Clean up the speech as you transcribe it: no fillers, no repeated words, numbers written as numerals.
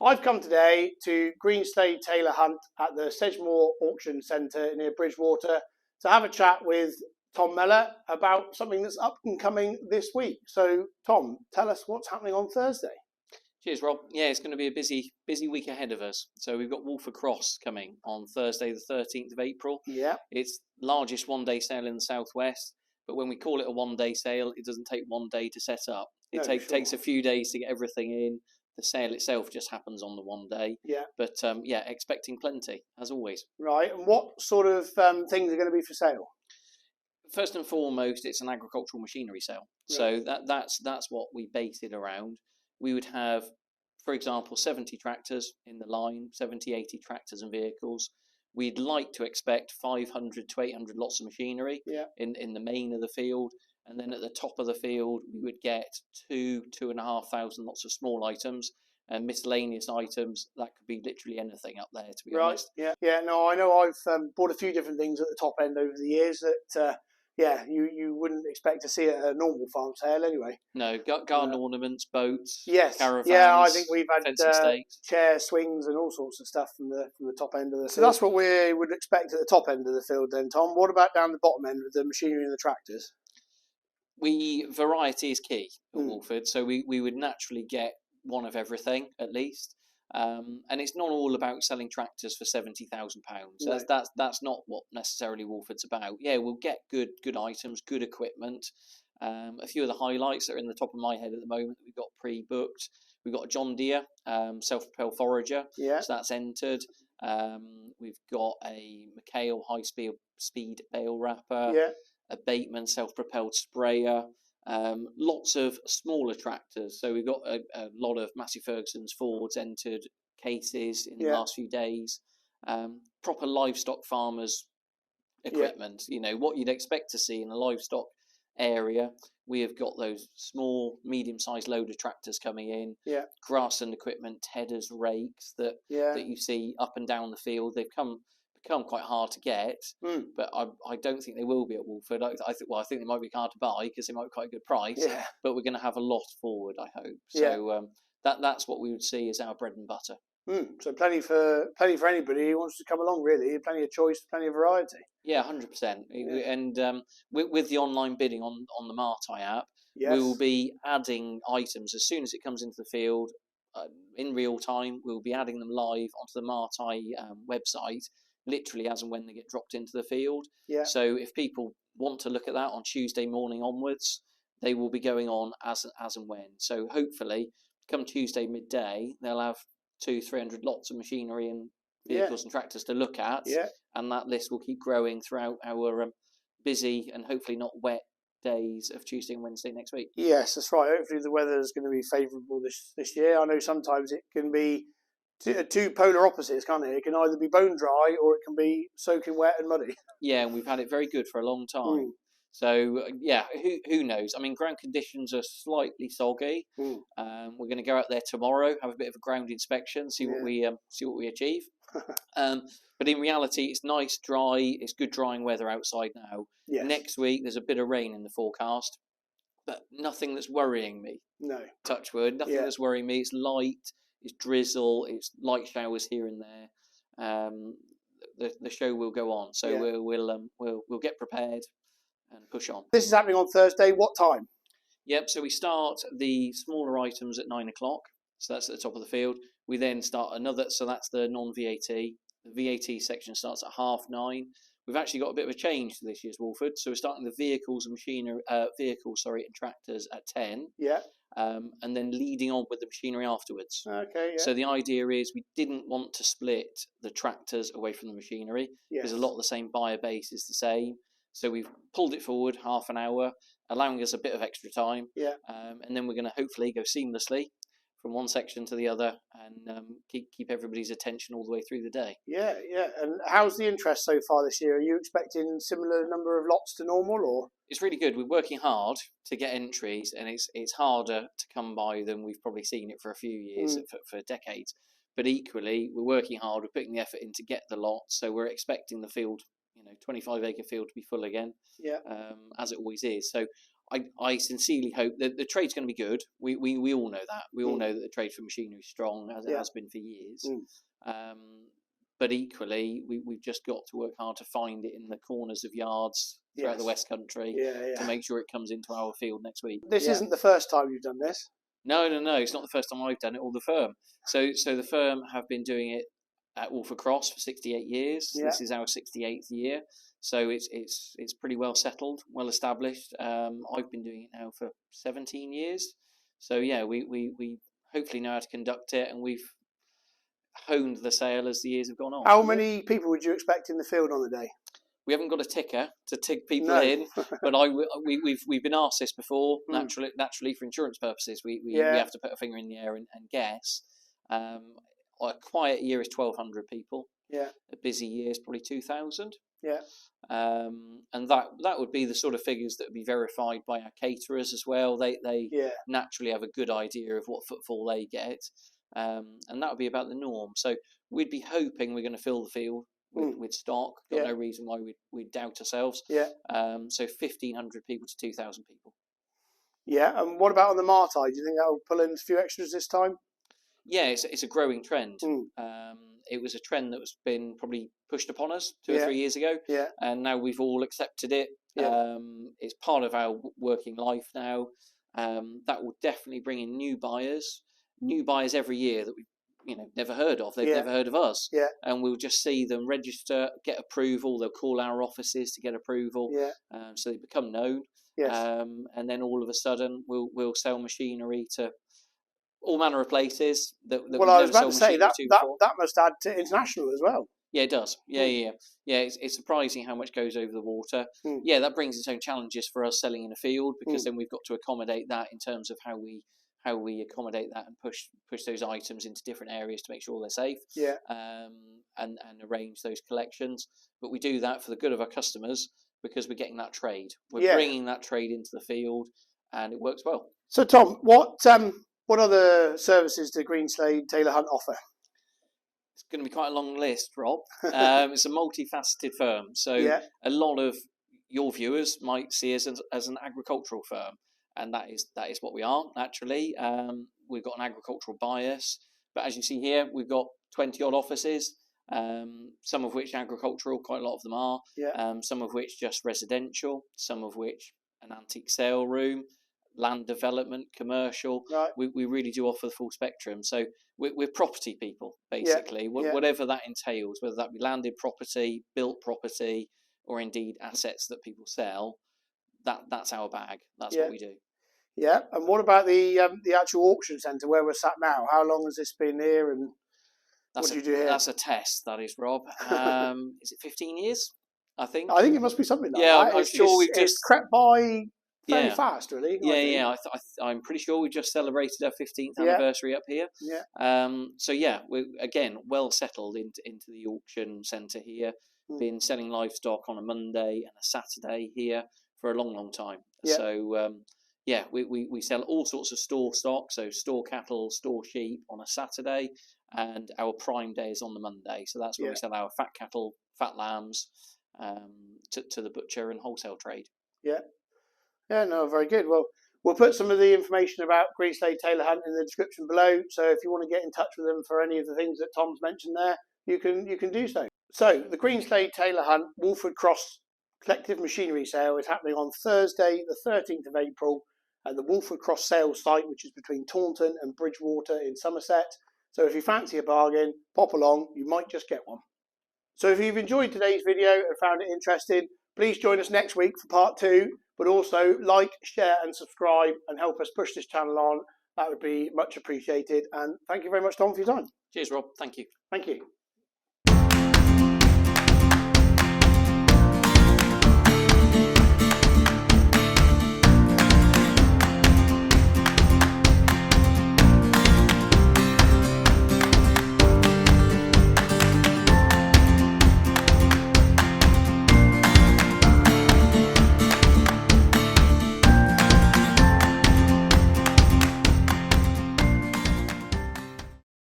I've come today to Greenslade Taylor Hunt at the Sedgemoor Auction Centre near Bridgewater to have a chat with Tom Mellor about something that's up and coming this week. So, Tom, tell us what's happening on Thursday. Cheers, Rob. Yeah, it's going to be a busy week ahead of us. So we've got Walford Cross coming on Thursday, the 13th of April. Yeah. It's largest one-day sale in the southwest. But when we call it a one-day sale, it doesn't take 1 day to set up. It takes a few days to get everything in. The sale itself just happens on the 1 day. Yeah. But yeah, expecting plenty, as always. Right. And what sort of things are going to be for sale? First and foremost, it's an agricultural machinery sale. Right. So that's what we base it around. We would have, for example, 70 tractors in the line, 70, 80 tractors and vehicles. We'd like to expect 500 to 800 lots of machinery in the main of the field. And then at the top of the field, we would get 2,500 lots of small items and miscellaneous items. That could be literally anything up there, to be honest. Right, yeah. No, I know I've bought a few different things at the top end over the years that, you wouldn't expect to see at a normal farm sale anyway. No, garden ornaments, boats, yes, caravans. Yeah, I think we've had chair swings and all sorts of stuff from the top end of the field. So that's what we would expect at the top end of the field then, Tom. What about down the bottom end with the machinery and the tractors? Variety is key at Walford, so we would naturally get one of everything at least. And it's not all about selling tractors for £70,000. No. That's not what necessarily Walford's about. Yeah, we'll get good items, good equipment. A few of the highlights that are in the top of my head at the moment that we've got pre-booked. We've got a John Deere self-propelled forager, so that's entered. We've got a McHale high-speed bale wrapper, a Bateman self-propelled sprayer. Lots of smaller tractors. So we've got a lot of Massey Ferguson's, Fords entered cases in the last few days. Proper livestock farmers equipment. You know, what you'd expect to see in a livestock area. We have got those small, medium-sized loader tractors coming in. Grassland equipment, tedders, rakes that you see up and down the field. They've become quite hard to get, but I don't think they will be at Walford. I think they might be hard to buy because they might be quite a good price. But we're going to have a lot forward, I hope. So that's what we would see as our bread and butter. So plenty for anybody who wants to come along. Really, plenty of choice, plenty of variety. Yeah, 100%. And with the online bidding on the Marti app, we will be adding items as soon as it comes into the field in real time. We'll be adding them live onto the Marti website, literally as and when they get dropped into the field. So if people want to look at that on Tuesday morning onwards, they will be going on as and when. So hopefully, come Tuesday midday, they'll have 200-300 lots of machinery and vehicles and tractors to look at, and that list will keep growing throughout our busy and hopefully not wet days of Tuesday and Wednesday next week. Yes, that's right. Hopefully the weather is going to be favourable this year. I know sometimes it can be two polar opposites, can't it? It can either be bone dry or it can be soaking wet and muddy. Yeah, and we've had it very good for a long time. So who knows? I mean, ground conditions are slightly soggy. We're going to go out there tomorrow, have a bit of a ground inspection, see what we achieve. But in reality, it's nice, dry. It's good drying weather outside now. Next week, there's a bit of rain in the forecast, but nothing that's worrying me. No, touch wood. Nothing that's worrying me. It's light. It's drizzle. It's light showers here and there. The show will go on, so we'll get prepared and push on. This is happening on Thursday. What time? Yep. So we start the smaller items at 9 o'clock. So that's at the top of the field. We then start another. So that's the non-VAT. The VAT section starts at 9:30. We've actually got a bit of a change to this year's Walford. So we're starting the vehicles and machinery, and tractors at 10. And then leading on with the machinery afterwards. Okay. So the idea is we didn't want to split the tractors away from the machinery because a lot of the same buyer base is the same. So we've pulled it forward half an hour, allowing us a bit of extra time. And then we're going to hopefully go seamlessly from one section to the other and keep everybody's attention all the way through the day. Yeah. And how's the interest so far this year? Are you expecting similar number of lots to normal, or? It's really good. We're working hard to get entries, and it's harder to come by than we've probably seen it for a few years, for decades. But equally, we're working hard. We're putting the effort in to get the lots. So we're expecting the field, 25-acre field to be full again, as it always is. So I sincerely hope that the trade's going to be good. We all know that. We all know that the trade for machinery is strong, as it has been for years. But equally, we've just got to work hard to find it in the corners of yards throughout the West Country to make sure it comes into our field next week. This isn't the first time you've done this. No. It's not the first time I've done it, or the firm. So the firm have been doing it at Walford Cross for 68 years. This is our 68th year. So it's pretty well settled, well established. I've been doing it now for 17 years. So yeah, we hopefully know how to conduct it, and we've honed the sale as the years have gone on. How many people would you expect in the field on the day? We haven't got a ticker to tick people in, but we've been asked this before. Naturally, for insurance purposes, we have to put a finger in the air and guess. A quiet year is 1,200 people. Yeah. A busy year is probably 2,000. Yeah. And that would be the sort of figures that would be verified by our caterers as well. They naturally have a good idea of what footfall they get, and that would be about the norm. So we'd be hoping we're going to fill the field with stock. Got no reason why we'd doubt ourselves. Yeah. So 1,500 people to 2,000 people. Yeah. And what about on the Marti? Do you think that will pull in a few extras this time? Yeah, it's a growing trend. It was a trend that was been probably pushed upon us 2 or 3 years ago, and now we've all accepted it. It's part of our working life now. That will definitely bring in new buyers every year that we've never heard of. They've never heard of us, and we'll just see them register, get approval. They'll call our offices to get approval, so they become known. And then all of a sudden, we'll sell machinery to all manner of places that well, I was about to say that must add to international as well. Yeah, it does. Yeah. It's surprising how much goes over the water. Yeah, that brings its own challenges for us selling in a field, because then we've got to accommodate that in terms of how we accommodate that and push those items into different areas to make sure they're safe. Yeah. And arrange those collections. But we do that for the good of our customers, because we're getting that trade. We're bringing that trade into the field, and it works well. So Tom, what other services do Greenslade Taylor Hunt offer? It's going to be quite a long list, Rob. It's a multifaceted firm. So a lot of your viewers might see us as an agricultural firm, and that is what we are, naturally. We've got an agricultural bias, but as you see here, we've got 20-odd offices, some of which agricultural, quite a lot of them are, some of which just residential, some of which an antique sale room, land development, commercial. Right. We really do offer the full spectrum. So we're property people, basically. Whatever that entails, whether that be landed property, built property, or indeed assets that people sell, that's our bag. That's what we do. Yeah. And what about the actual auction centre where we're sat now? How long has this been here, and what do you do here? That's a test, that is, Rob. Is it 15 years? I think it must be something like that. I'm sure it's crept by fairly fast, really. I'm pretty sure we just celebrated our 15th anniversary up here. Yeah. So we're again well settled into the auction centre here. Been selling livestock on a Monday and a Saturday here for a long time. Yeah. So we sell all sorts of store stock, so store cattle, store sheep on a Saturday, and our prime day is on the Monday. So that's where we sell our fat cattle, fat lambs, to the butcher and wholesale trade. Yeah. Yeah, no, very good. Well, we'll put some of the information about Greenslade Taylor Hunt in the description below. So if you want to get in touch with them for any of the things that Tom's mentioned there, you can do so. So the Greenslade Taylor Hunt Walford Cross Collective Machinery Sale is happening on Thursday, the 13th of April, at the Walford Cross sales site, which is between Taunton and Bridgewater in Somerset. So if you fancy a bargain, pop along. You might just get one. So if you've enjoyed today's video and found it interesting, please join us next week for part 2. But also like, share and subscribe and help us push this channel on. That would be much appreciated. And thank you very much, Tom, for your time. Cheers, Rob. Thank you. Thank you.